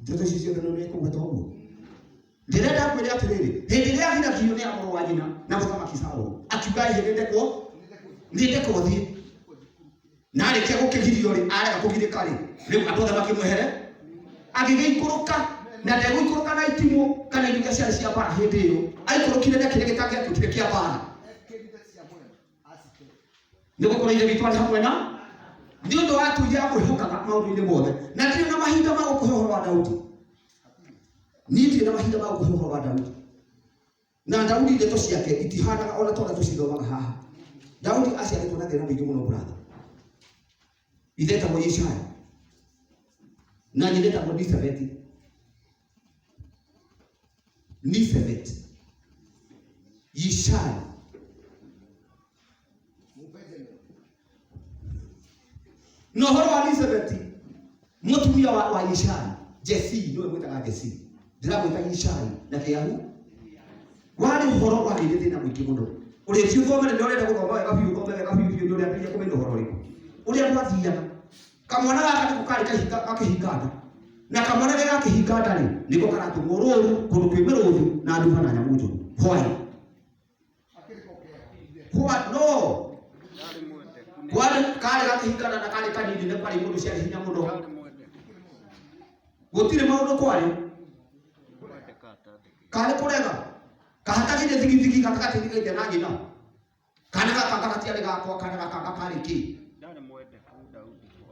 Ndeto cicio ndio nĩ kũgweta ũguo. Ndĩrenda kwĩra atĩrĩrĩ, hĩndĩ ĩrĩa Ahithofeli nĩ amũrũ wa nyina na mũthamaki Saũlũ akiuga nĩndĩ kũthiĩ na arĩkia gũkĩgirio rĩ, arega kũgirĩka rĩ, rĩu andũ othe makĩmwehere, agĩgĩikũrũka na ndegũikũrũka na itimũ kana indo iria ciarĩ cia mbara hĩndĩ ĩyo. Aikũrũkire na kĩrĩa gĩtangĩatuĩkire kĩa mbara, nĩgũkorwo ithe witũ arĩ hamwe na nĩ ũndũ wa tũiria amwĩhokaga maũndũ-inĩ mothe. Na ndirĩ na mahinda ma gũkũhe ũhoro wa Daudi, niĩ ndirĩ na mahinda ma gũkũhe ũhoro wa Daudi. Na Daudi ndeto ciake itihanaga ona twana tũcithomaga haha. Daudi aciarĩtwo na thĩna mũingĩ mũno brother. Ithe etagwo Yeshaya na nyina etagwo Nisebeti. Yeshaya no ũhoro wa Nisebeti mũtumia wa Yeshaya, Jesse nĩwe mwĩtaga Jesse, ndĩramwĩta Yeshaya na kĩahu warĩ ũhoro warĩ thĩna mũingĩ mũno. Ũrĩa ũthomere nĩ ũrenda gũthoma wega biũ, ũthome wega biũ nĩ ũrĩa ambĩrĩria kũmenya ũhoro ũrĩkũ. Ũrĩa twathiaga kamwana gaka nĩko karĩ gakĩhinganda, na kamwana gaka gakĩhinganda rĩ, nĩko karatũmwo rũũru kũndũ kwĩ mĩrũũthi na nduba na nyamũ njũru. Why? No kwani karĩ gakĩhinganda na karĩ kanini na karĩ mũndũ ciarĩ hinya mũno. Gũtirĩ maũndũ kwarĩ karĩ kũrega kahatagire thigithigi gatagatĩ na nyina, kana gaka gatiarĩ gakwa, kana gaka karĩ kĩ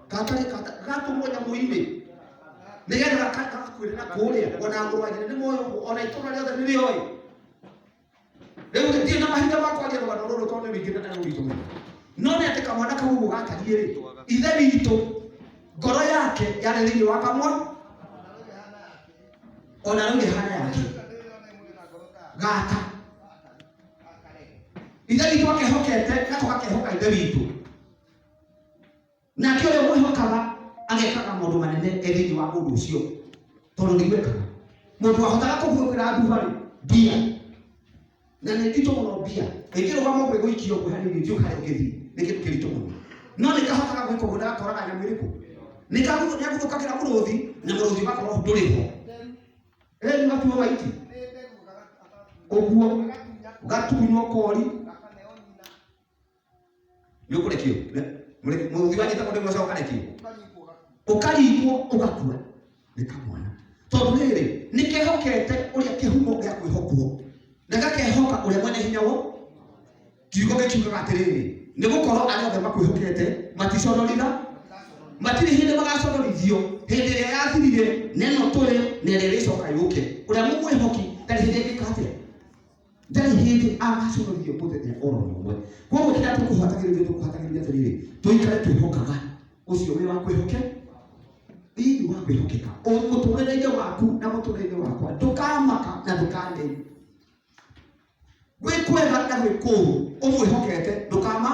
kakari gatũmwo nyamũ-inĩ nĩgetha gakakwĩrĩ na kũrĩa ona mũrũ wa nyina nĩ moyo ona itũra rĩothe nĩ rĩoĩ. Rĩu ndirĩ na mahinda ma kwaria rũgano rũrũ tondũ nĩ rũingĩ na rũritũ mũno. No nĩ atĩ kamwana kau ũguo gatariĩ rĩ, ithe witũ ngoro yake yarĩ thĩinĩ wa kamwana ona rĩu ĩhana yake gaka. Ithe witũ akehokete na tũgakehoka ithe witũ, nake ũrĩa mwĩhokaga agekaga maũndũ manene thĩinĩ wa mũndũ ũcio tondũ nĩ gwĩkaga. Mũndũ ahotaga kũhũthĩra nduba rĩ, mbia, na nĩ nditũ mũno mbia ĩngĩrũgama ũguo ĩgũikio ũguo hanini ũthiĩ harĩa ũngĩthiĩ, nĩ kĩndũ kĩritũ mũno. No nĩ kahotaga gwĩka ũguo na gakoraga nyamũ ĩrĩkũ, nĩ gũthũkagĩra mũrũthi na mũrũthi ũgakorwo ndũrĩ ho, nĩ gatuo waiti ũguo gatunywo kori nĩ ũkũrekio mũrũthi wanyita mũndũ ũmwe ũkarekio ũkaringwo ũgakua. Nĩ kamwana tondũ rĩrĩ nĩ kehokete ũrĩa kĩhumo gĩa kwĩhokwo na gakehoka ũrĩa mwene hinya wo. Kiugo gĩkiugaga atĩrĩrĩ, nĩ gũkorwo arĩa othe makwĩhokete maticonorira, matirĩ hĩndĩ magaconorithio. Hĩndĩ ĩrĩa yathirire neno tũrĩ na ĩrĩa ĩrĩcoka yũke. Ũrĩa mũmwĩhoki ndarĩ hĩndĩ ĩngĩka atĩa, ndarĩ hĩndĩ agaconorithio mũthenya oro ũmwe. Koguo kĩrĩa tũkũhatagĩrĩria atĩrĩrĩ, tũikare twĩhokaga ũcio wĩ wa kwĩhoke thĩinĩ wa kwĩhokeka mũtũrĩre-inĩ waku na mũtũrĩre-inĩ wakwa. Ndũkamaka na ndũkaneni, gwĩ kwega na gwĩ kũũru ũmwĩhokete ndũkama,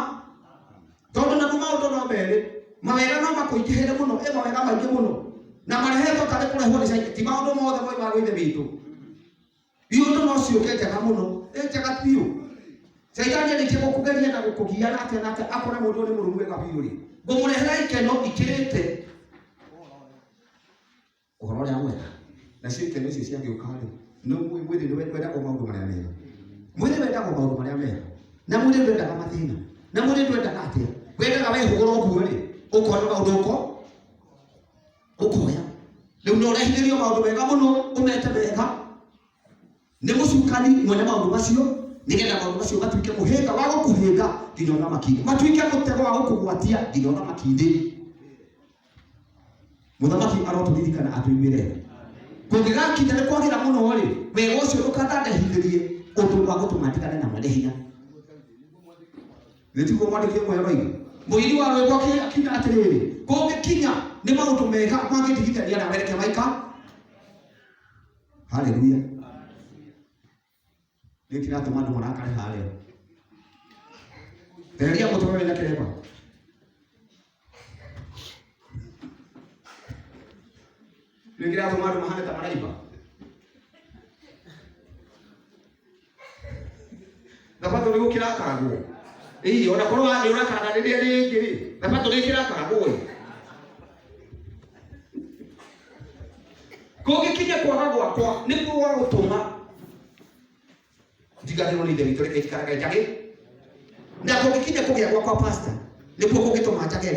tondũ naguo maũndũ no merĩ, mawega no makũingĩhĩre mũno, mawega maingĩ mũno na marehetwo tarĩ kũrehwo nĩ caitani. Ti maũndũ mothe moimaga gwĩ ithe witũ, iũndũ no ciũke njega mũno, njega biũ. Caitani arĩkia gũkũgeria na gũkũgia na atĩa akore mũndũ nĩ mũrũmu wega biũ rĩ, ngũmũrehera ikeno ikĩrĩte ũhoro ũrĩa mwega. Nacio ikeno icio ciagĩũka rĩ, mwĩrĩ nĩ wendagwo maũndũ marĩa mega, mwĩrĩ wendagwo maũndũ marĩa mega, na mwĩrĩ ndwendaga mathĩna, na mwĩrĩ ndwendaga atĩa, wendaga wehũgũra ũguo rĩ, ũkona maũndũ ũkoya. Rĩu no ũrehithĩrio maũndũ mega mũno, ũmete mega, nĩ mũcukani mwene maũndũ macio, nĩgetha maũndũ macio matuĩke mũhĩnga wa gũkũhĩnga nginya ũthamaki-inĩ, matuĩke mũtego wa gũkũgwatia nginya ũthamaki-inĩ. Mũthamaki arotũririkana atũiguĩre kũngĩgakinya nĩ kwagĩra mũno rĩ, wega ũcio ndũkanandehithĩrie ũndũ wa gũtũma ndigane na mwene hinya. Nĩ tiguo mwandĩki ũmwe oiga, mũini wa rwĩmbo akiuga atĩrĩrĩ, kũngĩkinya nĩ maũndũ mega mangĩndigithania na wereke maika. Haleluya. Nĩ kĩratũma andũ marakare harĩa. Thereria mũtwe wĩna kĩremba. Nĩ kĩratũma andũ mahane ta maraimba. Thabatũ nĩ gũkĩrakaragwo. Ona korwo nĩ ũrakaraga rĩrĩa rĩngĩ rĩ, thabatũ nĩ kĩrakaragwo. Kũngĩkinya kwaga gwakwa nĩ kuo wa gũtũma ndiganĩrwo nĩ ithe witũ reke njikaraga njagĩ. Na kũngĩkinya kũgĩa gwakwa pastor nĩ kuo kũngĩtũma njage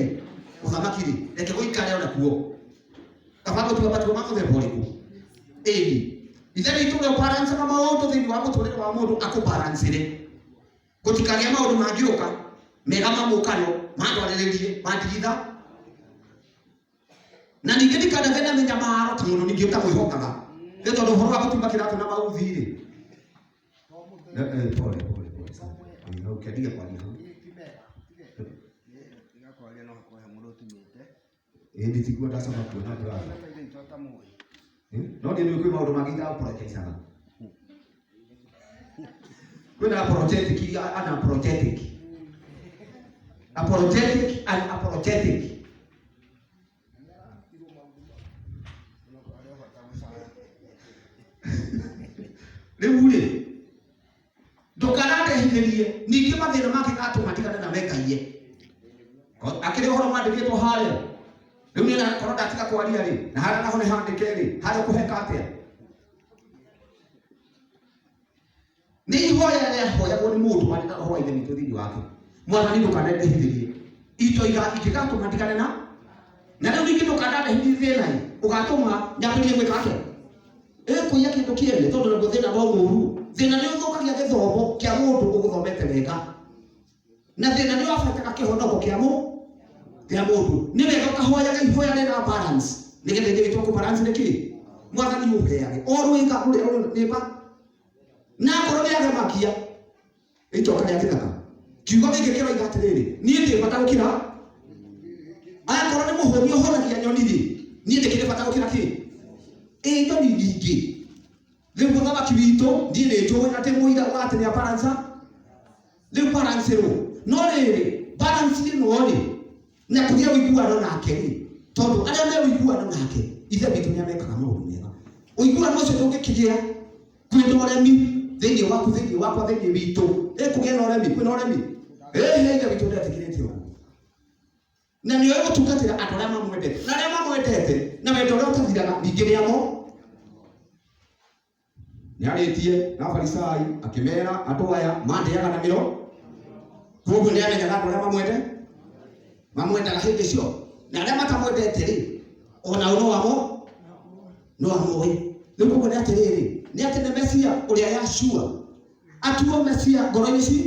ũthamaki-rĩ reke gũikare o nakuo. Kaba gũtua matua ma mũthemba ũrĩkũ? Ĩĩ ithe witũ ũrĩa ũbarancaga maũndũ thĩinĩ wa mũtũrĩre wa mũndũ akũbarancĩre. Gũtikagĩa maũndũ mangĩũka mega mamũkano mandwarĩrĩrie mandigitha. Na ningĩ ndikanagĩe na mĩnyamaro ta mũndũ ningĩ ũtamwĩhokaga nĩ tondũ ũhoro wa gũtumba kĩratũ na mauthi-rĩ. Pole ukiandika kwa nini? Nditikuwa ndasoma kuona ndwara. No ndio kwĩ maũndũ mangĩ itaprojectaga. Kwĩna apologetic and apologetic. Apologetic and apologetic. Rĩu-rĩ ndũkanandehithĩrie ningĩ mathĩna make gatũma ndigane na Ngai. Akĩrĩ ũhoro mandĩkĩtwo harĩa. Rĩu nĩ nakorwo ndatiga kwaria-rĩ na harĩa naho nĩ handĩke-rĩ harĩa kũheka atĩa. Nĩ ihoya rĩahoyagwo nĩ mũndũ warĩ na roho wa ithe witũ thĩinĩ wake. Mwathani ndũkanandehithĩrie ito ingĩgatũma ndigane na rĩu ningĩ ndũkanandehithĩrie thĩna-ĩ ũgatũma nyambĩrĩrie gwĩka atĩa. Kũiya kĩndũ kĩene tondũ naguo thĩna no mũru. Thĩna nĩ ũthũkagia gĩthomo kĩa mũndũ ũgũthomete wega. Na thĩna nĩ wabataraga kĩhonoko kĩa mũndũ. Nĩ wega ũkahoyaga ihoya rĩna balance nĩgetha ithe witũ akũbalance nĩkĩ? Mwathani ũheage o rwĩga rũrĩa nĩmba. Na korwo nĩ agemakia itoka rĩa gĩthaka. Kiugo gĩkĩ kĩroiga atĩrĩrĩ niĩ ndĩ bata gũkĩra. Akorwo nĩ mũhũri ũhonagia nyoni-rĩ niĩ ndĩkĩrĩ bata gũkĩra kĩ? Nyoni nyingĩ. Rĩu mũthamaki witũ ndiĩ nĩnjũĩ atĩ mũira wa atĩ nĩ balance. Rĩu balance rwo no rĩrĩ balance ĩno-rĩ na kũgĩa ũiguano nake-rĩ tondũ arĩa me ũiguano nake ithe witũ nĩ amekaga maũndũ mega. Ũiguano ũcio ndũngĩkĩgĩa kwĩna ũremi thĩinĩ waku thĩinĩ wakwa thĩinĩ witũ. Kũgĩa na ũremi kwĩna ũremi. Ithe witũ ndetĩkĩrĩtie ũguo. Na nĩ ũgũtungatĩra andũ arĩa mamwendete. Na arĩa mamwendete na wendo ũrĩa ũtathiraga ningĩ nĩamo. Nĩarĩtie na Farisai akĩmera andũ aya mandĩaga na mĩro. Koguo nĩamenyaga andũ arĩa mamwendaga hĩndĩ cio. Na arĩa matamwendete-rĩ onao no amoĩ. Rĩu koguo nĩ atĩrĩrĩ nĩ atĩ nĩ Mesia ũrĩa Yashua atuo Mesia ngoro-inĩ ici.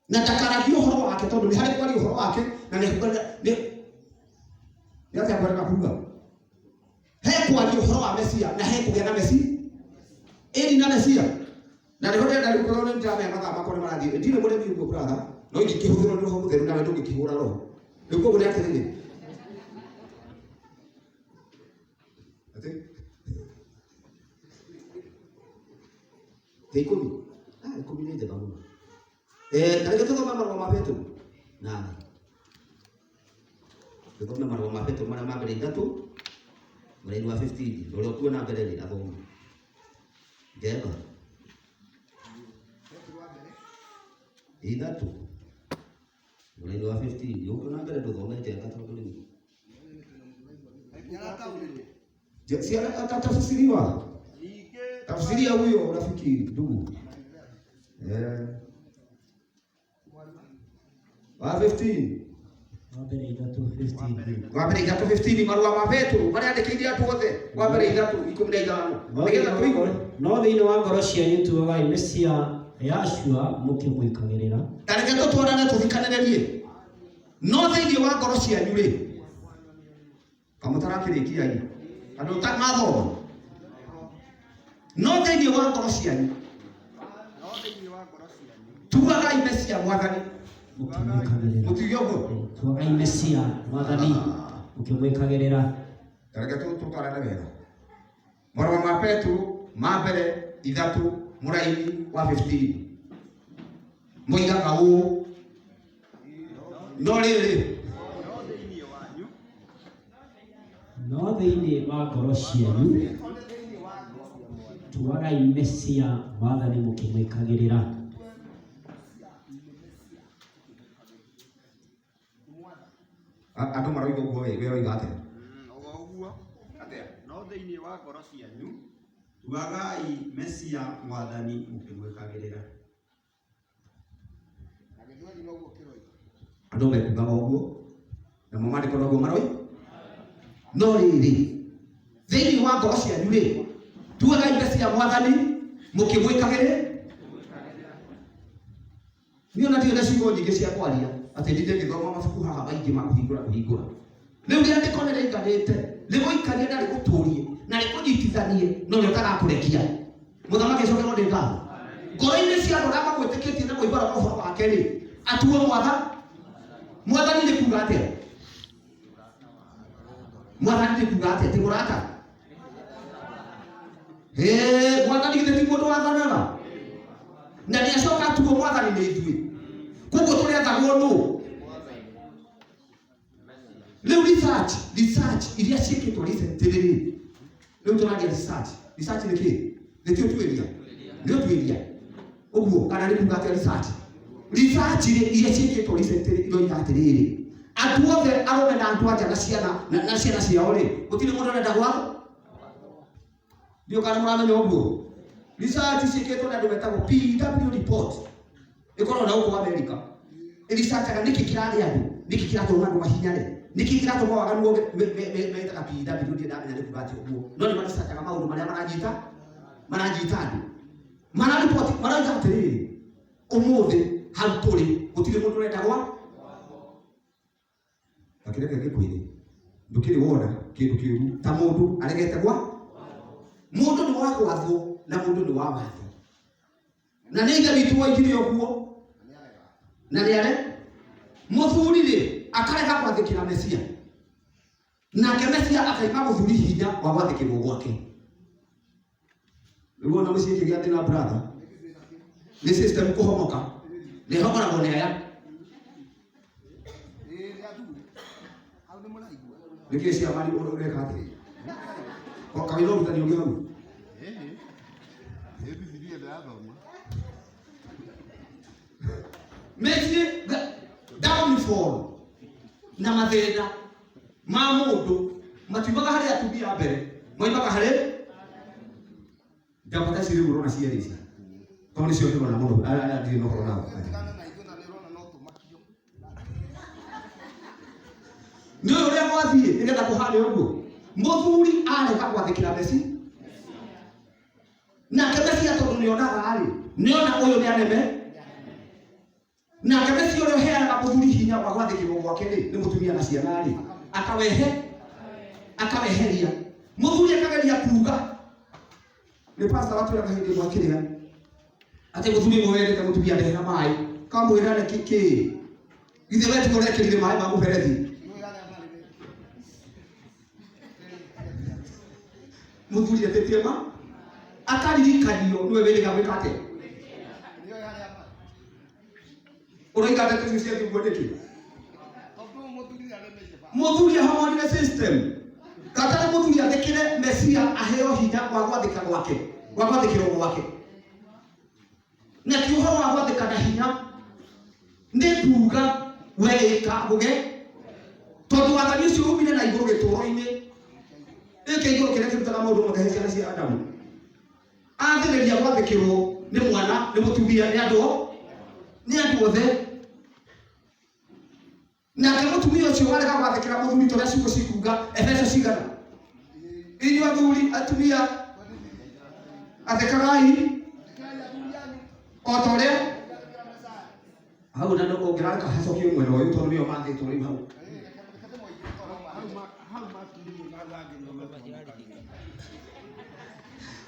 Na ndakaragie ũhoro wake tondũ nĩ harĩ kwaria ũhoro wake na nĩ atĩa kwenda kuuga. He kwaria ũhoro wa Mesia na he kũgĩa na Mesia. Ĩni na Mesia. Na nĩ hũrĩa ndari gũkorwo nĩ ndĩramenya mathaa makwa nĩ marathiĩ. Ndirĩ mũremi ũguo brother. No ingĩkĩhũthĩrwo nĩ roho mũtheru nawe ndũngĩkĩhũra roho. Rĩu koguo nĩ atĩrĩrĩ. Ikũmi. Ikũmi nĩ njega mũno. Tarĩngĩ tũthome marũa ma Petro. Tũthome marũa ma Petro marĩa ma mbere 3 mũraini wa 15 ũrĩa ũkuona mbere-rĩ athoma. Njega. 3 mũraini wa 15 ũkuona mbere tũthome njega tondũ rĩu. Ciana atatafsiriwa. Tafsiria huyo rafiki ndugu. Wa 15. Wa mbere 3:15 marũa ma Petro marĩa andĩkĩire andũ othe. Wa mbere 3:15. Nĩgetha tũigwe. No thĩinĩ wa ngoro cianyu tuogai Mesia Yashua mũkĩmũikagĩrĩra. Tareke tũtwarane tũthikanĩrĩrie. No thĩinĩ wa ngoro cianyu-rĩ kamũtarakĩrĩkia-ĩ andũ ta mathoma. No thĩinĩ wa ngoro cianyu tuogai Mesia Mwathani mũtiuge ũguo. Tuogai Mesia Mwathani mũkĩmũikagĩrĩra. Tareke tũtwarane wega. Marũa ma Petro ma mbere 3 mũraini wa 15 moigaga ũũ. No rĩrĩ no thĩinĩ wa ngoro cianyu tuogai Mesia Mwathani mũkĩmũikagĩrĩra. Andũ maroiga ũguo we oiga atĩa? thĩinĩ wa ngoro cianyu. Tuagai Mesia mwathani mũkĩmwĩkagĩrĩra. Andũ mekugaga ũguo na mamandĩko noguo maroi. No rĩrĩ thĩinĩ wa ngoro cianyu rĩ, tuagai Mesia mwathani mũkĩmwĩkagĩrĩra. Niĩ ona ndirĩ na ciugo nyingĩ cia kwaria atĩ ndinde ngĩthoma mabuku haha maingĩ ma kũhingũra. Rĩu rĩandĩko nĩ rĩiganĩte rĩgũikarie na rĩgũtũrie na rĩkũnyitithanie no rĩtagakũrekia. Mũthamaki acokerwo nĩ ngatho. Ngoro-inĩ cia andũ arĩa magwĩtĩkĩtie na kũiguana na ũhoro wake rĩ, atuo mwathani nĩ kuuga atĩa? Mwathani nĩ kuuga atĩa? Ti mũrata? Mwathani githĩ ti mũndũ wathanaga? Na nĩ acoka atuo mwathani nĩ ithuĩ. Koguo tũrethagwo nũ? Rĩu research iria ciĩkĩtwo recently rĩ, rĩu tũragia research nĩ kĩĩ? Nĩ tuĩria ũguo kana nĩ kuuga atĩa research iria ciĩkĩtwo recently iroiga atĩrĩrĩ, andũ othe arũme na andũ anja na ciana ciao rĩ, gũtirĩ mũndũ arenda gwao. Ndio kana mũramenya ũguo? Research ciĩkĩtwo na andũ metagwo PW report ĩkorwo na huko America. Research aga nĩkĩ kĩrarĩ andũ, nĩkĩ kĩratũma andũ mahinyane, nĩkĩ kĩratũma waganu metaga PW ndio ndamenya nĩ kuuga atĩ ũguo. No nĩ research aga maũndũ marĩa maranyita andũ. Report marauga atĩrĩrĩ, ũmũthĩ hau tũrĩ gũtirĩ mũndũ ũrenda gwao. Lakini reke kwĩrĩ ndũkĩrĩ wona kĩndũ kĩũru ta mũndũ aregete gwao. Mũndũ nĩ wa gwathwo na mũndũ nĩ wa watho. Na nĩ ithe witũ woigire ũguo. Na nĩ are mũthuri rĩ akarega gwathĩkĩra Mesia. Nake Mesia akaima mũthuri hinya wa gwathĩkĩrwo gwake. Rĩu ona mũciĩ kĩgĩa thĩna brother. Nĩ system kũhomoka. Nĩ homoragwo nĩ aya. Nĩkĩ cia mari ũreka atĩ? Kawĩra ũrutani ũngĩ hau. Mesie downfall na mathĩna ma mũndũ matiumaga harĩ atumia mbere, moimaga harĩ ndabata cirĩ ũrona ciarĩ ici. Tondũ nĩcio ndĩrona mũno ndirĩ na ũhoro nao. Nĩ ũrĩa gwathiĩ nĩgetha kũhane ũguo. Mũthuri areka gwathĩkĩra Mesia. Nake Mesia tondũ nĩonaga rĩ, nĩona ũyũ nĩ aneme. Nake Mesia ũrĩa ũheanaga mũthuri hinya wa gwathĩkĩrwo gwake rĩ, nĩ mũtumia na ciana rĩ, akaweheria. Mũthuri akageria kuuga. Nĩ pastor watwĩraga hĩndĩ ĩmwe akĩrĩa atĩ mũthuri mwerete mũtumia ndehera maĩ, kamwĩra kĩĩ? Githĩ we tiga ũrekĩrire maĩ ma mũberethi? Mũthuri atĩtie ma akaririkanio nĩwe wĩrĩga gwĩka atĩa? Ũroiga atĩ tũcio cia thũguo nĩkĩ? Mũthuri ahomonire system. Katara mũthuri athĩkĩre Mesia aheo hinya wa gwathĩkĩrwo gwake. Na ti ũhoro wa gwathĩka na hinya. Nĩ kuuga weka gũge. Tondũ wathani ũcio umire na igũrũ gĩtũũro-inĩ. Ĩkĩ igũrũ kĩrĩa kĩrutaga maũndũ mothe he ciana cia Adamu. Athĩrĩria gwathĩkĩrwo nĩ mwana, nĩ mũtumia, nĩ andũ othe. Nake mũtumia ũcio warega gwathĩkĩra mũthuri tũrĩa ciugo cikuga Efeso cigana. Inyuĩ athuri atumia athĩkagai o ta ũrĩa hau na ũngĩrareka hacokio mwena ũyũ tondũ nĩo mathĩtwo rĩu hau.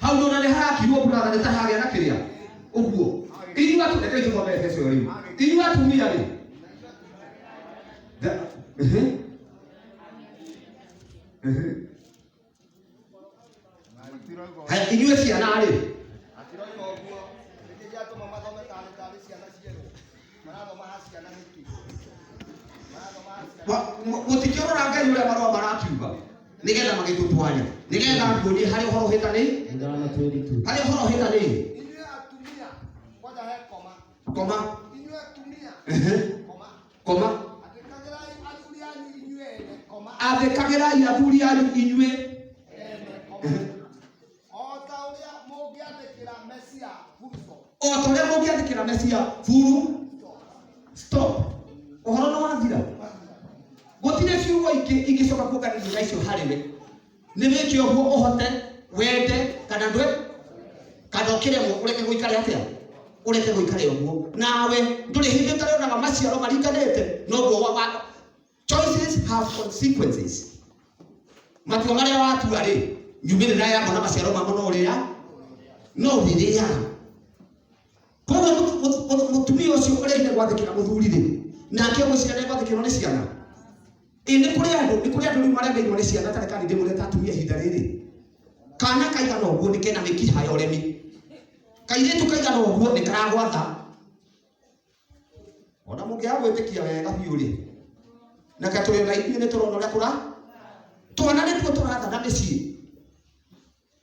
Hau nona nĩ harakirwo brother nĩ ta hagĩa na kĩrĩa ũguo. Inyuĩ atumia reke tũthome Efeso rĩu. Inyuĩ atumia rĩ inyuĩ ciana rĩ mũtikĩrora Ngai ũrĩa marũa marakiuga nĩgetha magĩtũtwanya nĩgetha nguonie harĩ ũhoro hĩtanĩ koma athĩkagĩrai athuri anyu inyuĩ na Mesia full stop. Ohoro no wathira. Gutire ciugo ingicoka kuonganithia icio hariwe. Ni wiki oguo uhote wende kana ndwe kana ukire mu ureke guikare atia. Ureke guikare oguo. Nawe nduri hindi utarionaga maciaro maringanite no guo choices have consequences. Matua maria watua ri nyumirira ya mona maciaro ma mono uria no thiria. Koguo mutumia ucio urende gwathikira muthuri ri nake muciara gwathikirwo ni ciana. Ni kuri andu maremeirwo ni ciana tare kandi ndimureta atumia ihinda riri. Kana kaigana uguo ni kena mikiha ya uremi. Kairitu kaigana uguo ni karagwatha. Ona mungia gwitikia wega biu ri. Na katuri na ithuĩ nĩ tũrona ũrĩa kũra twana nĩ tuo tũratha na mĩciĩ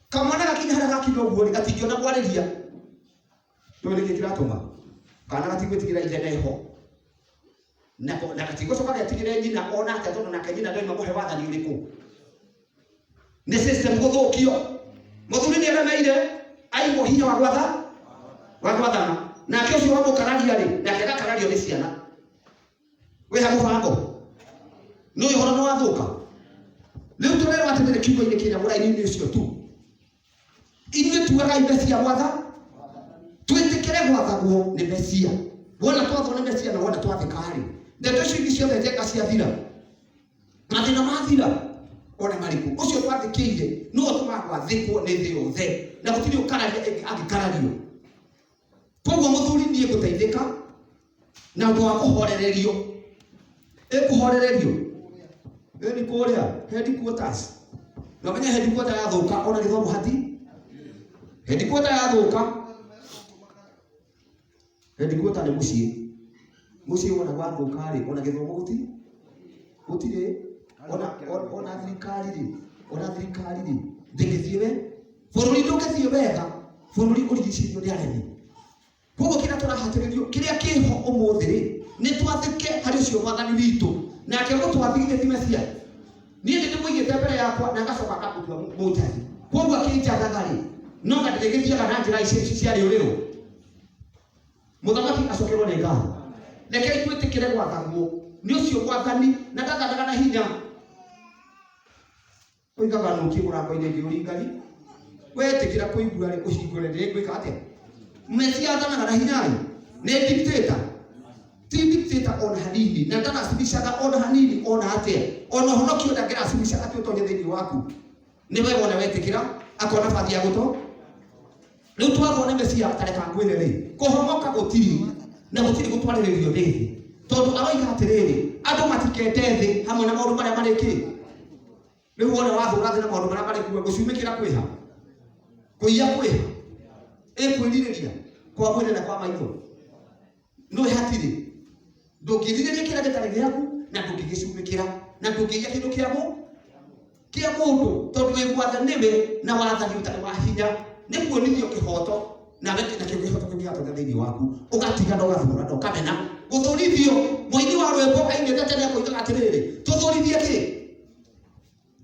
kamwana gakinya harĩa gakinya ũguo gatingĩona gwarĩria tondũ nĩkĩ kĩratũma kana gatigwĩtigĩra ithe neho na gatigũcoka getigĩre nyina ona atĩa tondũ nake nyina ndoima mũhe wathani ũrĩkũ nĩ system gũthũkio. Mũthuri nĩ eremeire aigwo hinya wa gwathana nake ũcio wa mũkararia rĩ nake gakarario nĩ ciana wĩha mũbango no ihoro no wathuka riu turero atemere kiugo-inĩ kĩrĩa mũraini-inĩ ũcio tu ithuĩ tuaga Mesia gwatha twĩtĩkĩre gwathagwo nĩ Mesia. Wona twathwo nĩ Mesia na wona twathĩka rĩ ndeto icio ingĩ ciothe njega ciathira mathĩna mathira ona marĩkũ ũcio twathĩkĩire no ũtũmaga gwathĩkwo nĩ thĩ yothe na gũtirĩ ũkararia angĩkarario. Koguo mũthuri niĩ gũteithĩka na ũndũ wa kũhorererio ĩkũhorererio ni kuria headquarters na menya headquarters ya thuka ona githomo hati headquarters ya thuka headquarters ni muciĩ wona gwa thuka ri ona githomo gutire ona thirikari ri ndĩgĩthiĩ bũrũri ndũngĩthiĩ wega bũrũri ũrigicĩirio nĩ aremi. Koguo kĩrĩa tũrahatĩrĩrio kĩrĩa kĩho ũmũthĩ rĩ nĩ twathĩke harĩ ũcio mwathani witũ nake gũtwathigithia ti Mesia. Niĩ ndĩ ndĩmũigĩte mbere yakwa na ngacoka ngamutua mũnjari. Koguo akĩnjathaga rĩ no ndĩgĩthiaga na njĩra ici cia rĩũrĩro. Mũthamaki acokerwo nĩ ngatho. Rekei twĩtĩkĩre gwathagwo nĩ ũcio mwathani na ndathanaga na hinya. Oigaga nũki mũrango-inĩ ngĩũringani wetĩkĩra kũigua rĩ ũcingũre ndĩgwĩka atĩa. Mesia athanaga na hinya nĩ dictator. Ti dictator ona hanini na ndanacibishaga ona hanini ona atĩa ona honokio ndangĩracibishaga atĩ ũtonye thĩinĩ waku. Nĩ we wona wetĩkĩra akona bathi ya gũto. Rĩu twathwo nĩ Mesia tareka ngwĩre rĩ kũhonoka gũtirĩ na gũtirĩ gũtwarĩrĩrio nĩ thĩ tondũ aroiga atĩrĩrĩ andũ matikende thĩ hamwe na maũndũ marĩa marĩ kĩ. Rĩu wona wathũra thĩ na maũndũ marĩa marĩ kuo gũcumĩkĩra kwĩha kũiya kwĩha kwĩrirĩria kwa mwĩrĩ na kwa maitho no hatirĩ ndũngĩthirĩria kĩrĩa gĩtarĩ gĩaku na ndũngĩgĩcumĩkĩra na ndũngĩiya kĩndũ kĩa mũndũ tondũ wĩ gwatha nĩwe na wathani ũtarĩ wa hinya nĩ kuonithio kĩhoto na nakĩo kĩhoto kĩngĩhatũka thĩinĩ waku ũgatiga na ũgathũra na ũkamena gũthũrithio. Mũini wa rwĩmbo ainĩte tene akoigaga atĩrĩrĩ tũthũrithie kĩ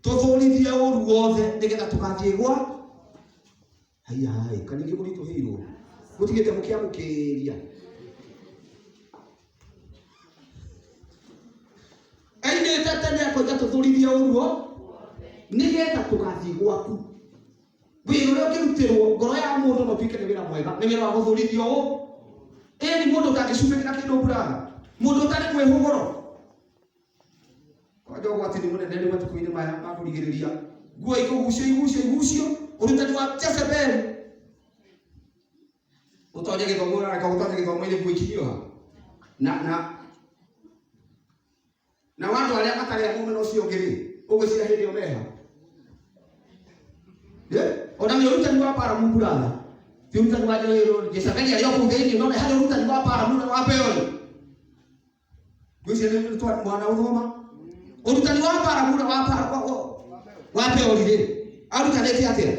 tũthũrithie ũru wothe nĩgetha tũgathiĩ gwa hai kaningĩ mũritũhĩirwo gũtigĩte mũkĩamũkĩria ainĩte tene akoiga tũthũrithie ũruo nĩgetha tũgathiĩ gwaku. Wĩra ũrĩa ũngĩrutĩrwo ngoro ya mũndũ no tuĩke nĩ wĩra mwega nĩ wĩra wa gũthũrithio ũũ ĩni mũndũ ũtangĩcumĩkĩra kĩndũ mburaga mũndũ ũtarĩ mwĩhũgũro kwanja ũgwati nĩ mũnene rĩ matukũ-inĩ maya ma kũrigĩrĩria nguo igucio ũrutani wa Jezebel ũtonye gĩthomo ũrareka gũtonye gĩthomo-inĩ nguo ikinyioha na wandũ arĩa matarĩ a mũmena ũcio ũngĩ rĩ ũgwĩciria hĩndĩ ĩyo meha ona nĩ ũrutani wa mbara mũmburaga ti ũrutani wa Jezebel arĩa kũu thĩinĩ no nĩ harĩ ũrutani wa mbara mũna wa Beori ngwĩciria nĩ mwana ũthoma ũrutani wa mbara mũna wa Beori rĩ arutanĩte atĩa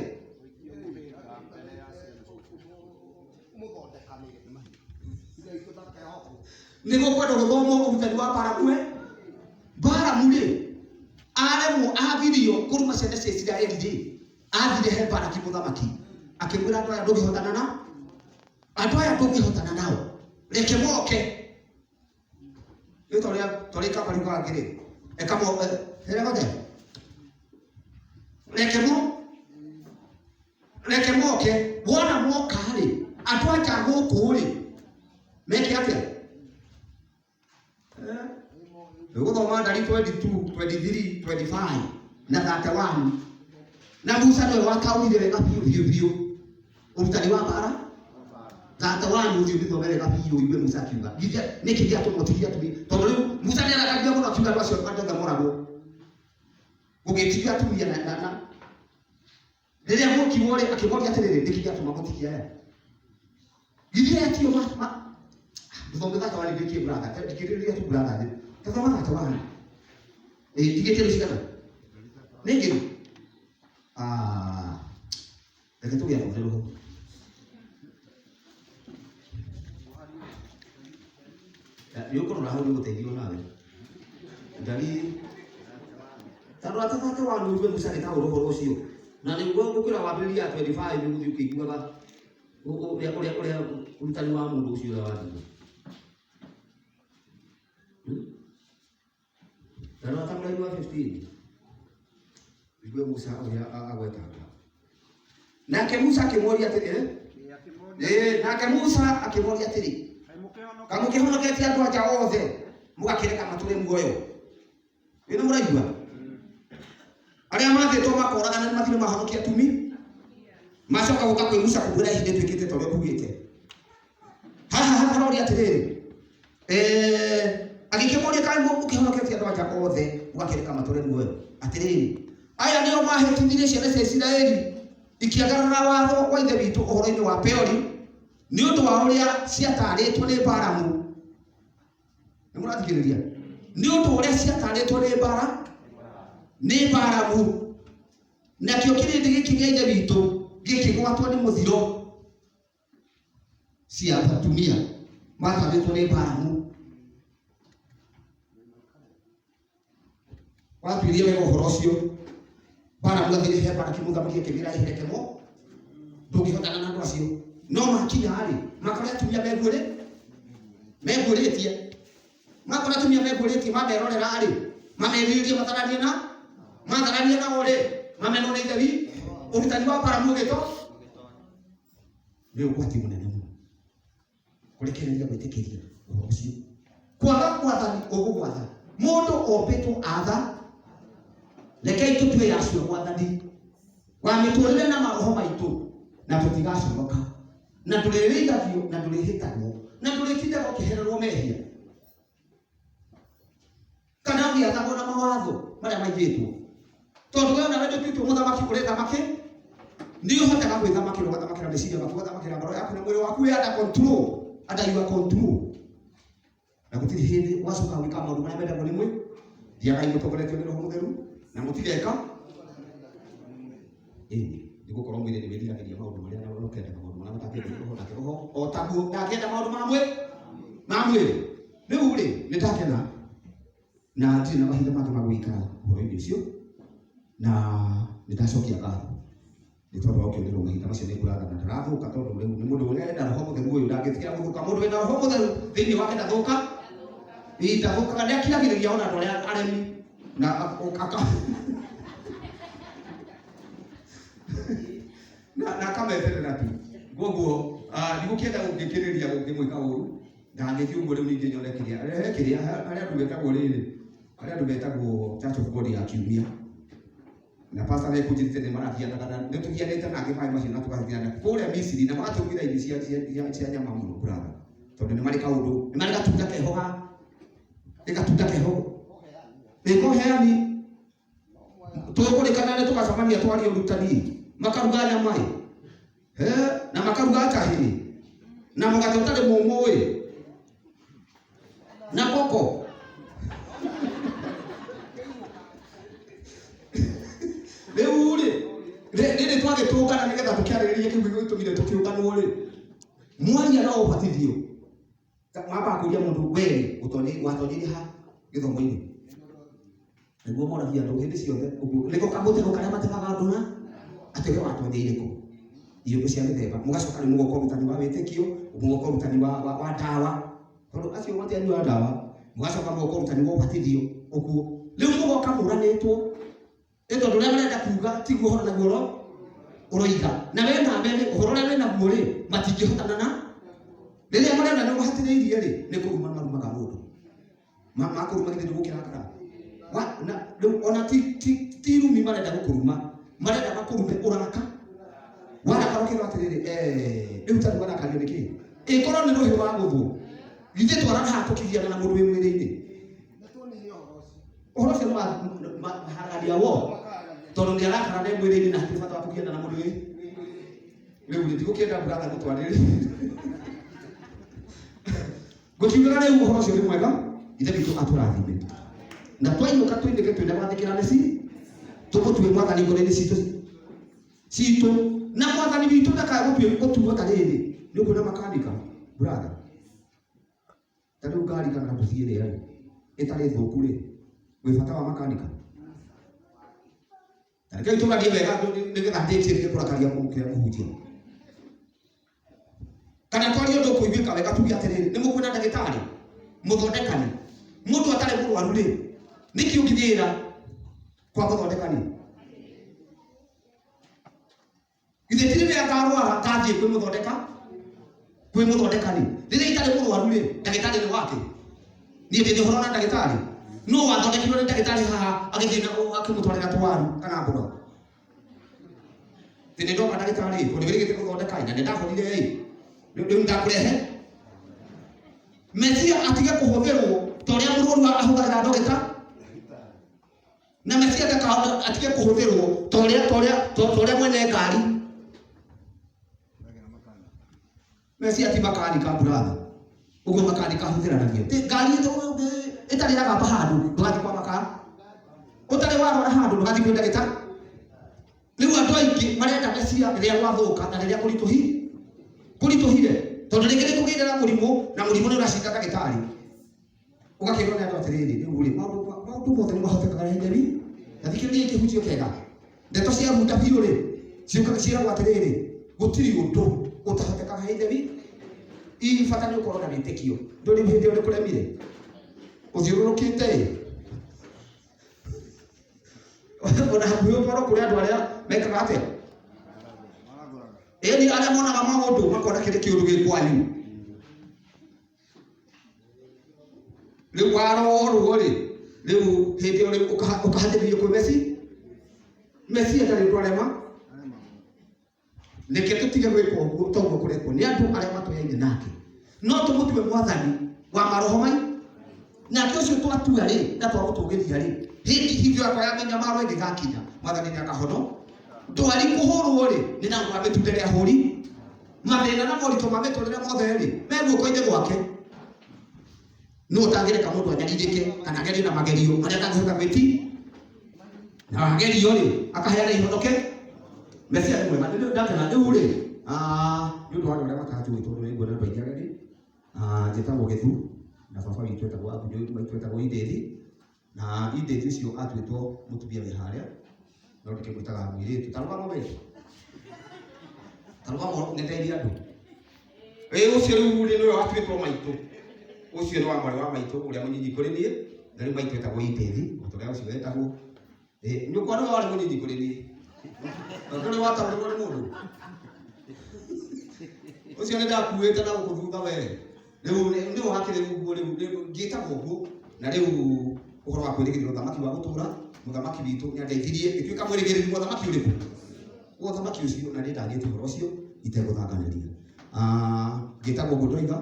nĩguo kwenda gũthomwo ũrutani wa Baramu rĩ aremwo athirio kũruma ciana cia Isiraeli rĩ athire he Baraki mũthamaki akĩmwĩra andũ aya ndũngĩhotana na andũ aya tũngĩhotana nao reke moke nĩ tũrĩ kabari kwa ngĩrĩ eka moke reke moke wona moka rĩ andũ aja gũkũ rĩ meke atĩa gũthoma ndari 22 23 25 na 31 na Musa nĩwe wataũrire wega biũ ũrutani wa mbara wanu ũthiũ gĩthome wega biũ igue Musa akiuga nĩkĩ gĩatũmũtigia tondũ rĩu Musa nĩarakagia mũno akiuga andũ acio andũ moragwo gũgĩtigia atumia na rĩrĩa mũkiuo rĩ akĩmoria atĩrĩrĩ nĩkĩ gĩatũma mũtigia aya githia atio thomega tawali ndikie brother ndikiriria tu brother tazama tawali ndikiriria shikana ningĩ reke tũgĩa kũrero yuko na hau gũteithio nawe ndari tandũ atatake wanũ iwe Musa nĩ taũrũ ũhoro ũcio na nĩguo gũkĩra wambĩrĩria 25 gũthiĩ ũkĩiguaga ũrĩa ũrutani wa mũndũ ũcio ũrĩa wathire na no tamũraihu wa 15 igue Musa ũrĩa agwetanga nake Musa akĩmoria atĩrĩ nake Musa akĩmoria atĩrĩ kamũkĩhonoketie andũ aja othe mũgakĩreka matũre muoyo ĩno mũraigua arĩa mathĩtwo makoragana nĩ mathire mahonokia atumi macoka gũka kwĩ Musa kũmwĩra ihinda twĩkĩte ta ũrĩa kugĩte haha haroria atĩrĩrĩ agĩkĩmoria kaĩ mũkĩhonoketie andũ aja othe mũgakĩreka matũre muoyo atĩrĩrĩ aya nĩo mahĩtithirie ciana cia Isiraeli ikiagarara watho wa ithe witũ ũhoro-inĩ wa Peori nĩ ũndũ wa ũrĩa ciatarĩtwo nĩ Balamu nĩ mũrathikĩrĩria nĩ ũndũ ũrĩa ciatarĩtwo nĩ Balamu nakĩo kĩrĩndĩ gĩkĩ gĩa ithe witũ gĩkĩgwatwo nĩ mũthiro cia atumia matarĩtwo nĩ Balamu watuirie wega ũhoro ũcio Balamu athire he Balaki mũthamaki akĩmwĩra irekemo ndũngĩhotana na andũ acio no makinya rĩ makora atumia megũrĩtie makora atumia megũrĩtie mamerorera rĩ mamerirĩrie matharanie nao rĩ mameno nĩ ithe ũrutani wa Balamu ũgĩtwo nĩ ũgwati mũnene mũno kũrekereria gwĩtĩkĩria ũhoro ũcio kwaga mwathani ũgũgwatha mũndũ ombĩtwo atha rekei tũtue yacio mwathani wa mĩtũrĩre na maroho maitũ na tũtigaconoka na ndũrĩrĩithagio na ndũrĩhĩtagwo na ndũrĩtindaga ũkĩhererwo mehia kana ũgĩathagwo na mawatho marĩa maigĩtwo tondũ wewe nawe ndũtuĩtwo mũthamaki ũrĩ thamaki nĩ ũhotaga gwĩthamakĩra ũgathamakĩra meciria maku ũgathamakĩra ngoro yaku na mwĩrĩ waku wĩ under your control na gũtirĩ hĩndĩ wacoka gwĩka maũndũ marĩa mendagwo nĩ mwĩ thiagai mũtongoretio nĩ Roho Mũtheru na mũtigeka nĩ gũkorwo mwĩrĩ nĩ wĩriragĩria maũndũ marĩa ũkendaga maũndũ marĩa matakĩenda roho nake roho o taguo ndangĩenda maũndũ ma mwĩrĩ rĩu rĩ nĩ ndakena na ndirĩ na mahinda mangĩ ma gũikara ũhoro-inĩ ũcio na nĩ ndacokia ngatho nĩ tondũ wa ũkĩongererwo mahinda macio nĩ ngũratha na ndarathũka tondũ rĩu nĩ mũndũ ũrĩa enda Roho Mũtheru ũyũ ndangĩtiga gũthũka mũndũ wĩna Roho Mũtheru thĩinĩ wake ndathũka ndathũkaga nĩ akiragĩrĩria ona andũ arĩa aremi na na kameterera tu guguo ndigũkĩenda gũngĩkĩrĩria gũngĩmwĩka ũru ndangĩthiĩ ũguo rĩu ningĩ nyone kĩrĩa arĩa andũ metagwo rĩrĩ arĩa andũ metagwo Church of God ya kiumia na pastor nĩ kũnjĩrĩte nĩ marathianaga nĩ tũgianĩte nangĩ maĩ macio na tũgathiana kũrĩa Misiri na magatũmĩra irio cia nyama mũno brother tondũ nĩ marĩ kaũndũ nĩ marĩ gatunda keho nĩkoheani tũkũrĩkana nĩ tũgacemania twarie ũrutani makaruga nyama na makaruga tahiri na mũgate ũtarĩ mũmũ na koko rĩu rĩrĩ twagĩtũngana nĩgetha tũkĩarĩrĩrie kĩu gĩgĩtũmire tũkĩũnganwo rĩ mwaria no ũbatithio mwamba kũria mũndũ wee watonyire ha gĩthomo-inĩ nĩguo moragia andũ hĩndĩ ciothe ũguo nĩko kamũtego karĩa mategaga andũ na atĩ we watonyeire kũ iyo cia mithemba mugacoka ni mugoka urutani wa witikio mugoka urutani wa dawa tondu acio wote anyu wa dawa mugacoka mugoka urutani wa ubatithio ukuo riu mugoka muranitwo tondu ria marenda kuga ti guo na guo uroiga na we na mbere uhoro ria wena guo ri matingihotana na riria marenda ni muhatiriirie ri ni kuruma marumaga mundu makuruma githĩ ndũgũkĩra kara na ona ti rumi marenda gũkũruma marenda makũrume ũraka waraka ũkĩrwo atĩrĩrĩ rĩu tani warakario nĩkĩ ĩkorwo nĩ rũhĩ wa gũthwo githĩ twarana haha tũkĩgiana na mũndũ wĩ mwĩrĩ-inĩ ũhoro ũcio maharagaria wo tondũ nĩ arakara nĩ mwĩrĩ-inĩ na hatirĩ bata wa kũgiana na mũndũ wĩ rĩu ndigũkĩenda buratha gũtwarĩrĩ gũkiugaga rĩu ũhoro ũcio nĩ mwega ithe witũ atũrathime na twainũka tũinũke twĩna gwathĩkĩra nĩci tũgũtue mwathani ngoro-inĩ citũ na mwathani witũ ndakagũtue gũtuo ta rĩrĩ nĩ ũkuona makanika brother ta rĩu ngari kana tũthiĩ rĩrĩ ĩtarĩ thũku rĩ gwĩ bata wa makanika tarĩkei tũgarie wega nĩgetha ndĩkĩrĩke kũrakaria mũhunjia kana twarie ũndũ ũkũiguĩka wega tuge atĩrĩrĩ nĩ mũkwĩna ndagĩtarĩ mũthondekani mũndũ atarĩ mũrwaru rĩ nĩkĩ ũngĩthĩra kwa mũthondekani githĩ ti rĩrĩa ngarwara ngathiĩ kwĩ mũthondekani rĩrĩa itarĩ mũrwaru rĩ ndagĩtarĩ nĩ wake niĩ ndĩ ũhoro na ndagĩtarĩ no wathondekirwo nĩ ndagĩtarĩ haha agĩthiĩ akĩmũtwarĩra tũwaru kana mboga nĩ ndoka ndagĩtarĩ tondũ gĩgĩte gũthondeka na nĩ ndahonire rĩu ndakũrehe Mesia atige kũhũthĩrwo ta ũrĩa mũrwaru ahũthagĩra ndagĩtarĩ na Mesia atige kũhũthĩrwo ta ũrĩa mwene ngari Mesia ti makanika brother ũguo makanika ahũthĩranagio ngari ĩtarĩ na gamba handũ ndũgathiĩ kwa makara ũtarĩ warora handũ ndũgathiĩ kwĩ ndagĩtarĩ rĩu andũ aingĩ marenda Mesia rĩrĩa gwathũka na rĩrĩa kũritũhire tondũ rĩngĩ nĩ kũgĩire na mũrimũ nĩ ũracinda ndagĩtarĩ ũgakĩrwo nĩ andũ atĩrĩrĩ rĩu rĩ maũndũ mothe nĩ mahotekaga na hinya na thikĩrĩria kĩhunjio kĩega ndeto cia huta biũ rĩ ciĩragwo atĩrĩrĩ gũtirĩ ũndũ ũtahotekaga na hinya bata nĩ ũkorwo na wĩtĩkio ndũrĩ hĩndĩ ũrĩ kũremire ũthiũrũrũkĩte ona hakuhĩ ũtwarwo kũrĩ andũ arĩa mekaga atĩa ĩni arĩa monaga maũndũ makona kĩrĩ kĩũndũ gĩ kwanyu rĩu warorwo rĩ rĩu hĩndĩ ĩyo ũkahatĩrĩrio kwĩ Mesia ndarĩ ũndũ arema nĩkĩ tũtige gwĩka ũguo toguo kũrekwo nĩ andũ arĩa matũyaine nake no tũmũtue mwathani wa maroho mai nake ũcio twatua rĩ na twagũtũgĩria rĩ hĩndĩ yakwa ya mĩnyamaro ĩngĩgakinya mwathani nĩ akahono ndwari kũhũrwo rĩ nĩ na mĩtunda rĩa hũri mathĩna na moritũ ma mĩtũrĩre mothe rĩ me guoko-inĩ gwake no ũtangĩreka mũndũ anyarirĩke kana agerio na magerio marĩa atangĩhota gwĩti na magerio rĩ akaheana ihonoke Mesia nĩ mwega ndakena rĩu rĩ nĩ ũndũ wa andũ arĩa matanjũĩ tondũ nĩ nguona andũ aingĩ arĩa njĩtagwo Gĩthu na baba witũ etagwo Abunjũ maitũ etagwo Idĩthi na Idĩthi ũcio atuĩtwo mũtumia wĩ harĩa no ndĩkĩmwĩtaga mũirĩtu tarũgama we tarũgama ngeteithia andũ ũcio rĩu nĩwe watuĩtwo maitũ ũcio nĩ wa mwarĩ wa maitũ ũrĩa mũnyinyi kũrĩ niĩ na rĩu maitũ etagwo Idĩthi mũtũrĩa ũcio etagwo nyũkwa nĩwe warĩ mũnyinyi kũrĩ niĩ ndũrĩ watarũrwo nĩ mũndũ ũcio nĩ ndakuĩte na gũkũ thutha we rĩu nĩ wakĩrĩ ũguo rĩu ngĩtagwo ũguo na rĩu ũhoro wa kwĩrĩgĩrĩra ũthamaki wa gũtũũra mũthamaki witũ nĩ andeithirie ĩtuĩka mwĩrĩgĩrĩru mũthamaki ũrĩkũ ũthamaki ũcio na ndagĩte ũhoro ũcio itegũthanganĩria ngĩtagwo ũguo ndoiga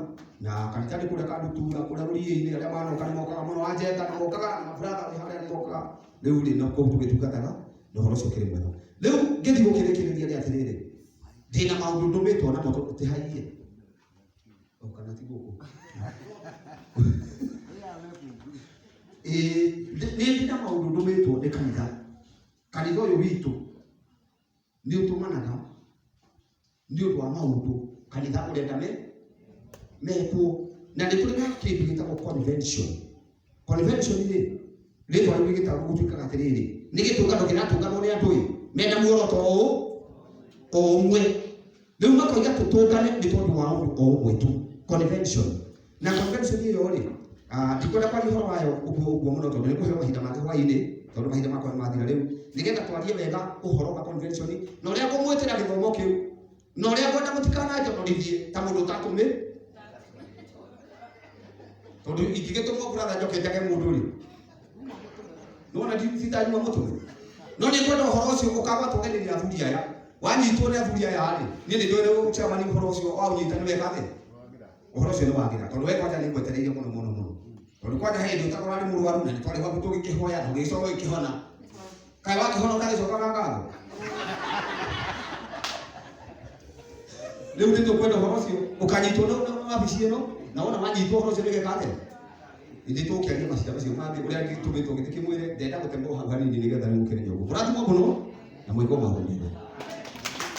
na kanitha nĩ kũrĩa kandutura kũrĩa rũriĩ-inĩ arĩa manoka nĩ mokaga mũno wa njeta na mokaga na maburatha nĩ harĩa nĩ mokaga rĩu rĩ no kũu tũgĩtungataga na ũhoro ũcio ũkĩrĩ mwega rĩu ngĩthiĩ gũkĩrĩkĩrĩria rĩ atĩrĩrĩ ndĩna maũndũ ndũmĩtwo namo tũtĩhairie kana ti gũkũ nĩ ndĩna maũndũ ndũmĩtwo nĩ kanitha ũyũ witũ nĩ ũtũmanaga nĩ ũndũ wa maũndũ kanitha ũrenda mekwo na nĩ kũrĩ na kĩndũ gĩtagwo convention rĩ rĩtwa rĩu gĩtagwo gũtuĩkaga atĩrĩrĩ nĩ gĩtũngano kĩratũnganwo nĩ andũ mena muoroto o ũmwe Rĩu makoiga tũtũngane nĩ tondũ wa ũndũ o ũmwe tu, convention. Na convention ĩyo rĩ, ndikwenda kwaria ũhoro wayo ũguo mũno tondũ nĩ kũheo mahinda mangĩ hwaĩ-inĩ, tondũ mahinda makwa nĩ mathira rĩu. Nĩgetha twarie wega ũhoro wa convention na ũrĩa ngũmwĩtĩra gĩthomo kĩu na ũrĩa ngwenda mũtikananjonorithie ta mũndũ ũtatũmĩ. Tondũ ingĩgĩtũmwo brother njoke njage mũndũ rĩ, nĩwona nditanyua mũtũmĩ. No nĩ ngwenda ũhoro ũcio ũkagwa tũgenĩria athuri aya, wanyitwo nĩ athuri aya rĩ, niĩ nĩ ndĩrĩ chairman ũhoro ũcio waũnyita nĩ wega thĩ. Ũhoro ũcio nĩ wagĩra tondũ we kwanja nĩ ngwetereire mũno mũno mũno. Tondũ kwanja hĩndĩ ũtakorwo arĩ mũrwaru na nĩ twarĩ gwaku tũgĩkĩhoya na ũgĩcoka ũgĩkĩhona. Kaĩ wakĩhona ũgagĩcokaga ngatho. Rĩu nĩ tũkwenda ũhoro ũcio ũkanyitwo na wabici ĩno na wona wanyitwo ũhoro ũcio nĩ gĩka atĩa. Ĩndĩ tũkĩaria maciira macio mangĩ ũrĩa tũgĩtũmĩtwo gĩkĩmwĩre ndenda gũtemwo hau hanini nĩgetha rĩu mũkĩre nyogo. Mũrathimwo mũno na mwĩkwo maũndũ mega.